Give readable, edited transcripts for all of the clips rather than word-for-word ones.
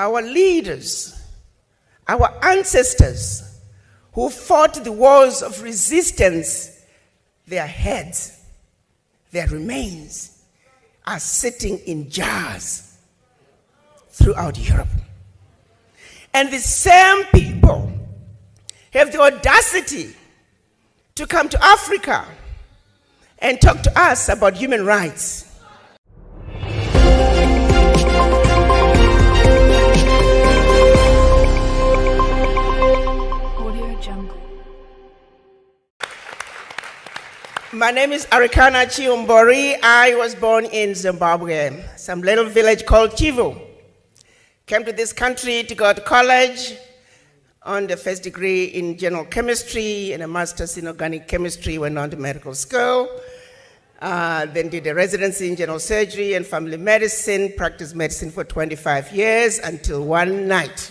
our leaders, our ancestors who fought the wars of resistance, their heads, their remains are sitting in jars throughout Europe. And the same people have the audacity to come to Africa and talk to us about human rights. My name is Arikana Chihombori. I was born in Zimbabwe, some little village called Chivu. Came to this country to go to college on the first degree in general chemistry and a master's in organic chemistry, went on to medical school, then did a residency in general surgery and family medicine, practiced medicine for 25 years until one night.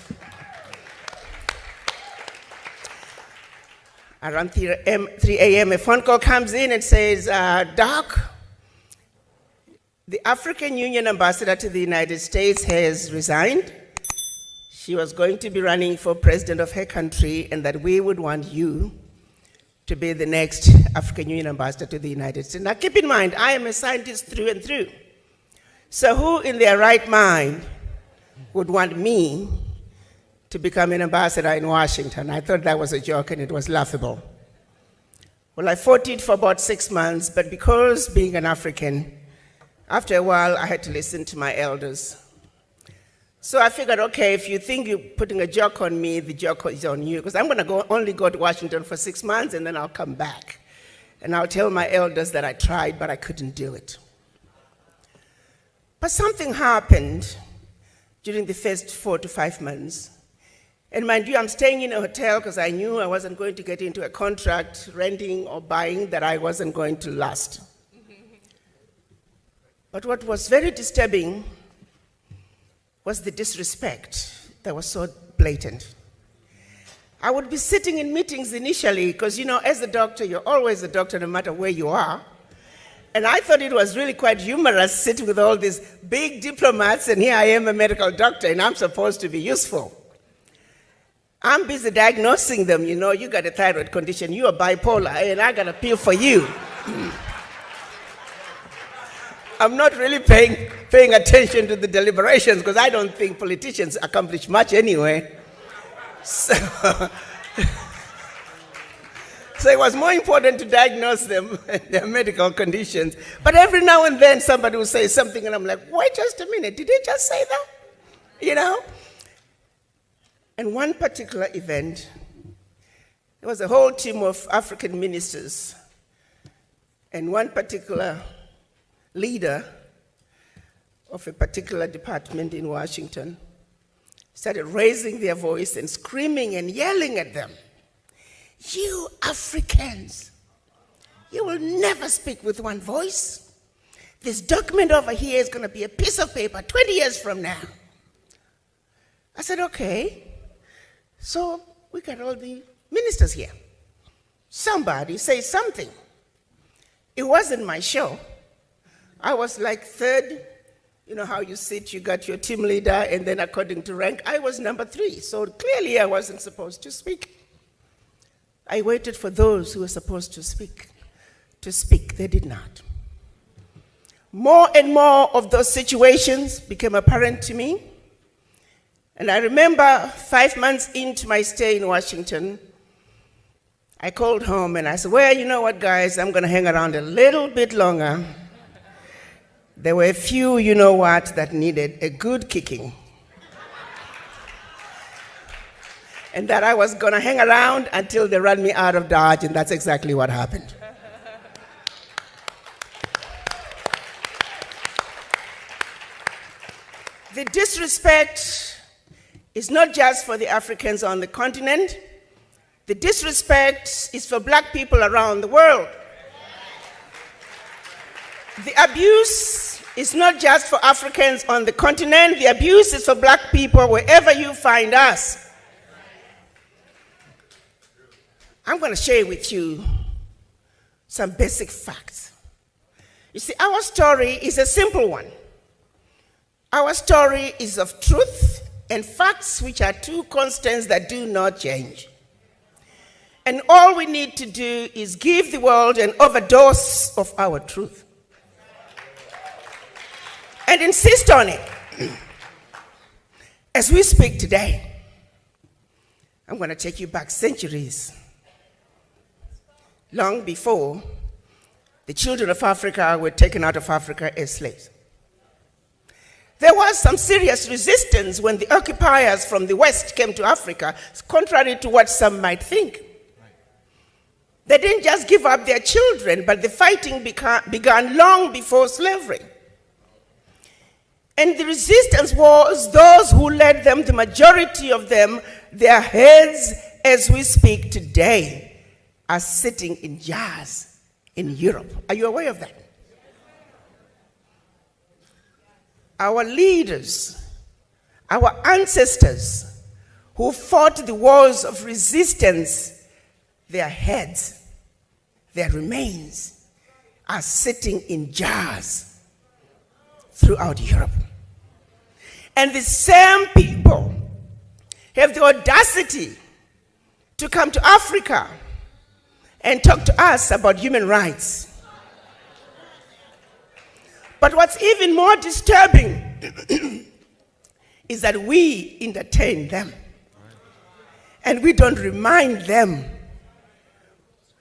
Around 3 a.m., a phone call comes in and says, Doc, the African Union ambassador to the United States has resigned. She was going to be running for president of her country, and that we would want you to be the next African Union ambassador to the United States. Now keep in mind, I am a scientist through and through. So who in their right mind would want me to become an ambassador in Washington? I thought that was a joke and it was laughable. Well, I fought it for about 6 months, but because being an African, after a while I had to listen to my elders. So I figured, okay, if you think you're putting a joke on me, the joke is on you, because I'm going to only go to Washington for 6 months and then I'll come back. And I'll tell my elders that I tried, but I couldn't do it. But something happened during the first 4 to 5 months. And mind you, I'm staying in a hotel because I knew I wasn't going to get into a contract, renting or buying, that I wasn't going to last. But what was very disturbing was the disrespect that was so blatant. I would be sitting in meetings initially because, you know, as a doctor, you're always a doctor no matter where you are. And I thought it was really quite humorous sitting with all these big diplomats, and here I am, a medical doctor, and I'm supposed to be useful. I'm busy diagnosing them, you know, you got a thyroid condition, you are bipolar, and I got a pill for you. I'm not really paying attention to the deliberations because I don't think politicians accomplish much anyway. So it was more important to diagnose them and their medical conditions. But every now and then somebody will say something and I'm like, wait just a minute, did they just say that? You know? And one particular event, there was a whole team of African ministers, and one particular leader of a particular department in Washington started raising their voice and screaming and yelling at them. You Africans, you will never speak with one voice. This document over here is going to be a piece of paper 20 years from now. I said, okay. So we got all the ministers here. Somebody say something. It wasn't my show. I was like third. You know how you sit, you got your team leader, and then according to rank, I was number 3. So clearly I wasn't supposed to speak. I waited for those who were supposed to speak. They did not. More and more of those situations became apparent to me. And I remember 5 months into my stay in Washington, I called home and I said, well, you know what, guys, I'm going to hang around a little bit longer. There were a few, you know what, that needed a good kicking. And that I was going to hang around until they ran me out of Dodge, and that's exactly what happened. The disrespect is not just for the Africans on the continent. The disrespect is for black people around the world. The abuse is not just for Africans on the continent. The abuse is for black people wherever you find us. I'm going to share with you some basic facts. You see, our story is a simple one. Our story is of truth and facts which are two constants that do not change. And all we need to do is give the world an overdose of our truth and insist on it. As we speak today, I'm going to take you back centuries, long before the children of Africa were taken out of Africa as slaves. There was some serious resistance when the occupiers from the West came to Africa, contrary to what some might think. They didn't just give up their children, but the fighting began long before slavery. And the resistance was those who led them, the majority of them, their heads, as we speak today, are sitting in jars in Europe. Are you aware of that? Our leaders, our ancestors who fought the wars of resistance, their heads, their remains are sitting in jars throughout Europe. And the same people have the audacity to come to Africa and talk to us about human rights. But what's even more disturbing is that we entertain them and we don't remind them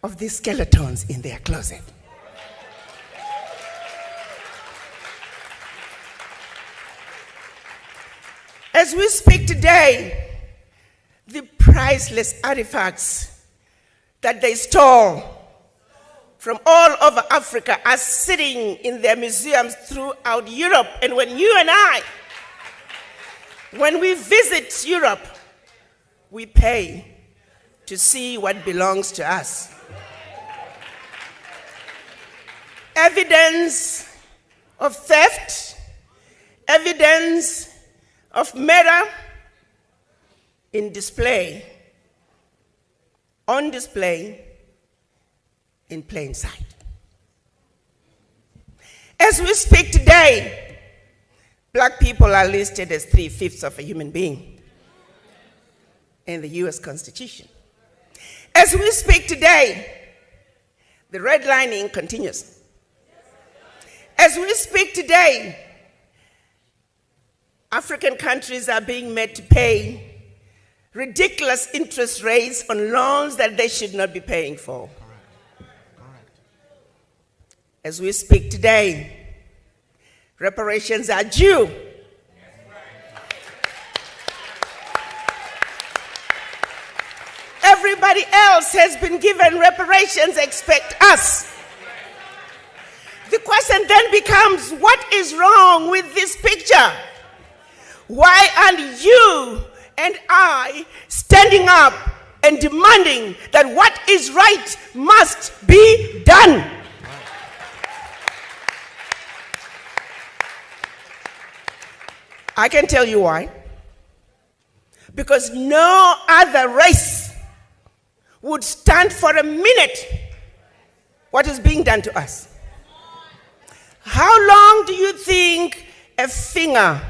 of these skeletons in their closet. As we speak today, the priceless artifacts that they stole from all over Africa are sitting in their museums throughout Europe. And when you and I, when we visit Europe, we pay to see what belongs to us. Evidence of theft, evidence of murder in display, on display, in plain sight. As we speak today, black people are listed as 3/5 of a human being in the US Constitution. As we speak today, the redlining continues. As we speak today, African countries are being made to pay ridiculous interest rates on loans that they should not be paying for. As we speak today, reparations are due. Everybody else has been given reparations, expect us. The question then becomes, what is wrong with this picture? Why aren't you and I standing up and demanding that what is right must be done? I can tell you why. Because no other race would stand for a minute what is being done to us. How long do you think a finger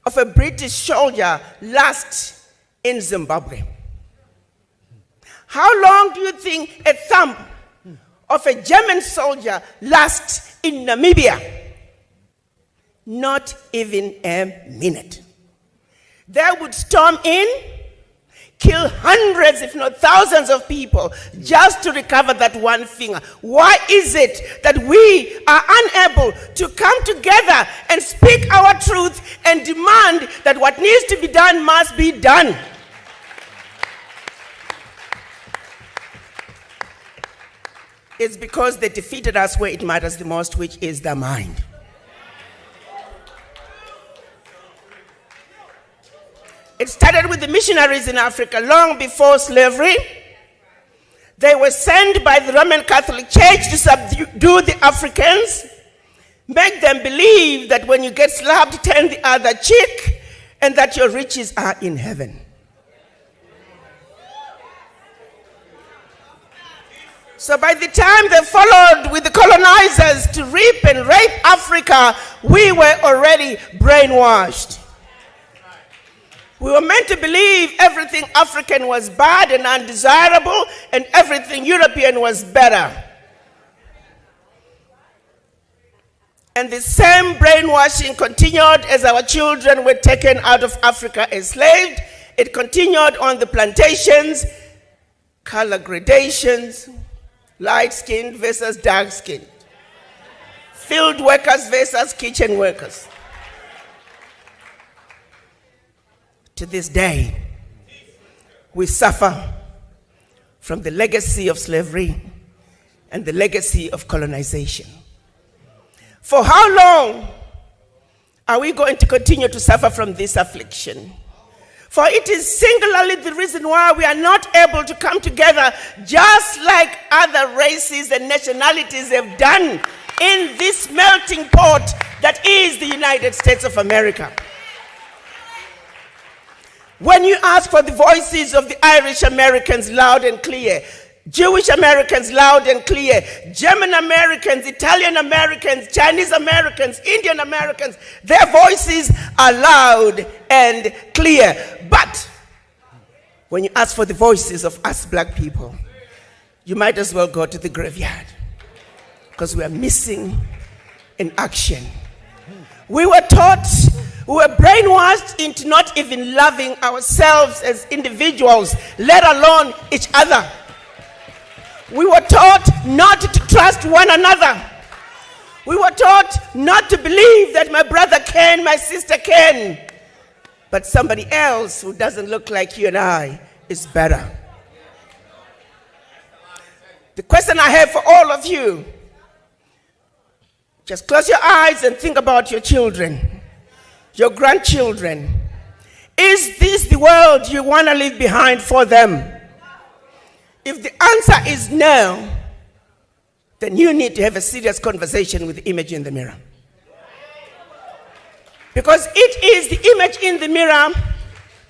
of a British soldier lasts in Zimbabwe? How long do you think a thumb of a German soldier lasts in Namibia? Not even a minute. They would storm in, kill hundreds, if not thousands of people just to recover that one finger. Why is it that we are unable to come together and speak our truth and demand that what needs to be done must be done? It's because they defeated us where it matters the most, which is the mind. It started with the missionaries in Africa long before slavery. They were sent by the Roman Catholic Church to subdue the Africans, make them believe that when you get slapped, turn the other cheek, and that your riches are in heaven. So by the time they followed with the colonizers to reap and rape Africa, we were already brainwashed. We were meant to believe everything African was bad and undesirable, and everything European was better. And the same brainwashing continued as our children were taken out of Africa enslaved. It continued on the plantations, color gradations, light-skinned versus dark-skinned, field workers versus kitchen workers. To this day, we suffer from the legacy of slavery and the legacy of colonization. For how long are we going to continue to suffer from this affliction? For it is singularly the reason why we are not able to come together just like other races and nationalities have done in this melting pot that is the United States of America. When you ask for the voices of the Irish Americans loud and clear, Jewish Americans loud and clear, German Americans, Italian Americans, Chinese Americans, Indian Americans, their voices are loud and clear. But when you ask for the voices of us black people, you might as well go to the graveyard, because we are missing in action. We were taught, we were brainwashed into not even loving ourselves as individuals, let alone each other. We were taught not to trust one another. We were taught not to believe that my brother can, my sister can, but somebody else who doesn't look like you and I is better. The question I have for all of you, just close your eyes and think about your children, your grandchildren. Is this the world you want to leave behind for them? If the answer is no, then you need to have a serious conversation with the image in the mirror. Because it is the image in the mirror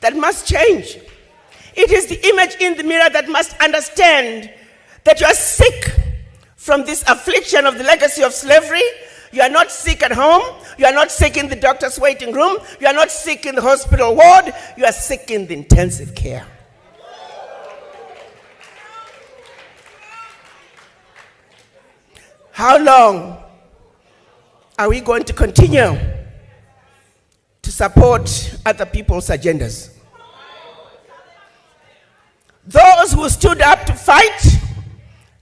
that must change. It is the image in the mirror that must understand that you are sick from this affliction of the legacy of slavery. You are not sick at home. You are not sick in the doctor's waiting room. You are not sick in the hospital ward. You are sick in the intensive care. How long are we going to continue to support other people's agendas? Those who stood up to fight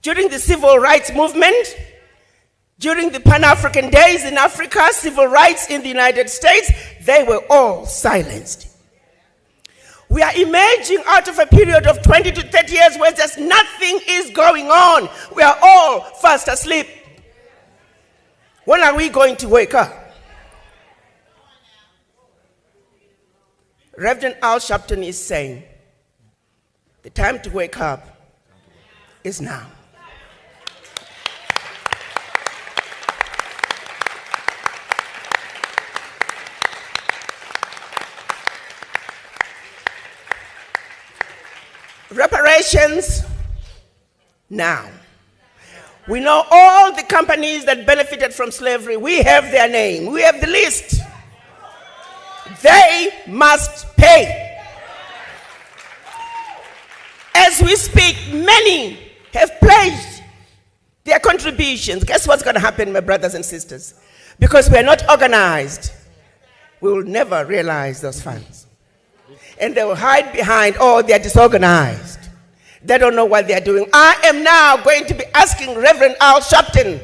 during the civil rights movement, during the Pan-African days in Africa, civil rights in the United States, they were all silenced. We are emerging out of a period of 20 to 30 years where just nothing is going on. We are all fast asleep. When are we going to wake up? Reverend Al Sharpton is saying, the time to wake up is now. Reparations now. We know all the companies that benefited from slavery. We have their name. We have the list. They must pay. As we speak, many have pledged their contributions. Guess what's going to happen, my brothers and sisters? Because we are not organized, we will never realize those funds. And they will hide behind, oh, they are disorganized. They don't know what they are doing. I am now going to be asking Reverend Al Sharpton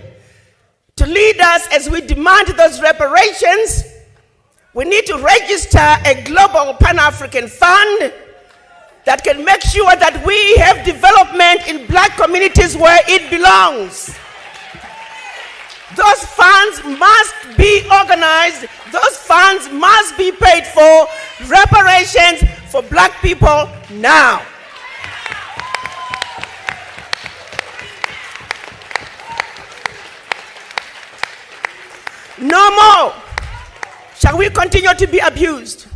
to lead us as we demand those reparations. We need to register a global Pan-African fund that can make sure that we have development in black communities where it belongs. Those funds must be organized. Those funds must be paid for. Reparations for black people now. No more shall we continue to be abused.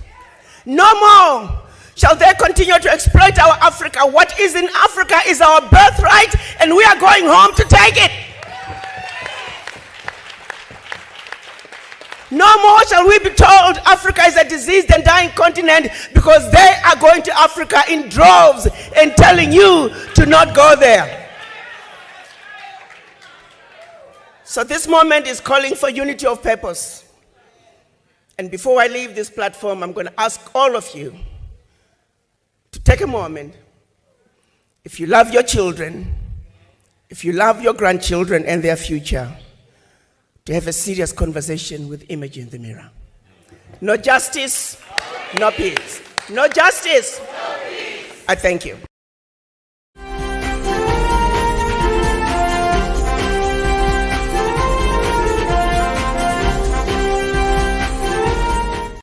No more shall they continue to exploit our Africa. What is in Africa is our birthright, and we are going home to take it. No more shall we be told Africa is a diseased and dying continent, because they are going to Africa in droves and telling you to not go there. So this moment is calling for unity of purpose. And before I leave this platform, I'm going to ask all of you to take a moment. If you love your children, if you love your grandchildren and their future, to have a serious conversation with image in the mirror. No justice, no peace. No justice, no peace. I thank you.